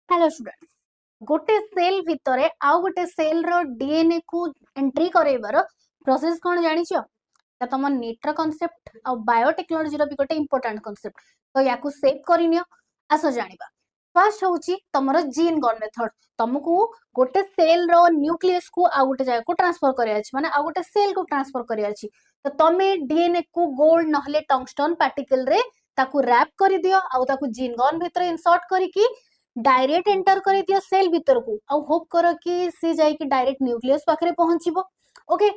Hello student गोटे cell भितर आउ गोटे सेल रो डीएनए को एंट्री करैबार प्रोसेस कोन जानि छ तुम नीट रो कांसेप्ट आ बायोटेक्नोलॉजी रो भी गोटे इंपोर्टेंट कांसेप्ट तो याकू सेव करिनियो आसो जानिबा। फर्स्ट होउची तमरो जीन गन मेथड तुमको गोटे सेल रो न्यूक्लियस को आ गोटे जगह को ट्रांसफर करिया अछि माने आ गोटे सेल को ट्रांसफर करिया अछि तो तमे डीएनए को गोल्ड नहले टंगस्टन पार्टिकल रे ताकू रैप करि दियो आ ताकू जीन गन भितर इंसर्ट करिकी डायरेक्ट एंटर कर दियो सेल भीतर को आ होप करो कि सी जाई कि डायरेक्ट न्यूक्लियस पाखरे पहुंचीबो। ओके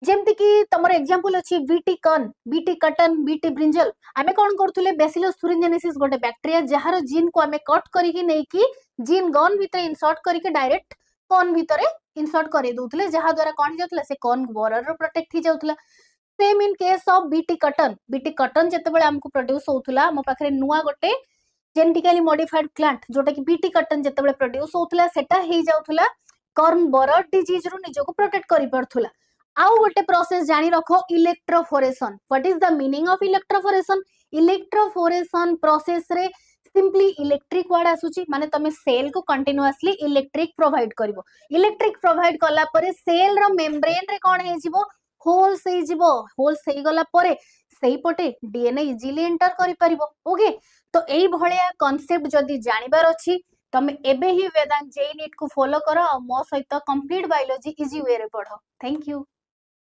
जेमति कि तमर एग्जांपल अछि बीटी कन बीटी कटन बीटी ब्रिंजल आमे कोन करथुले बेसिलस thuringiensis गोटे बैक्टीरिया जहार जीन को आमे कट करिकि नै कि जीन गन भीतर इंसर्ट करिकि डायरेक्ट कन भीतर इंसर्ट करि दोथले जहा द्वारा कोन जाउतला से कन बोरर रो प्रोटेक्ट हि जाउतला। Same in case of BT cotton जते बेले हमको प्रोड्यूस होउतला मो पाखरे नुवा गोटे जेनेटिकली मॉडिफाइड प्लांट जोटा कि बीटी कटन जते प्रोड्यूस होउतला सेटा हे जाउतला कॉर्न बोरर डिजीज रो निजो को प्रोटेक्ट करि परथुला। आउ गोटे प्रोसेस जानि रखो electrophoresis. What is the meaning of electrophoresis? Electrophoresis process रे सिंपली इलेक्ट्रिक वर्ड आसुची माने तमे सेल को कंटीन्यूअसली इलेक्ट्रिक प्रोवाइड करिवो। इलेक्ट्रिक प्रोवाइड कला परे सेल रो मेम्ब्रेन रे कोन हे जिवो होल्स हे जिवो। होल्स हे गला परे सेही पटे डीएनए इजीली एंटर करि परिवो। ओके तो एई भलिया कांसेप्ट जदी जानिबार अछि तमे एबे ही वेदांत जेई नीट को फॉलो करो और मो सहित कंप्लीट बायोलॉजी इजी वे रे पढो। Thank you.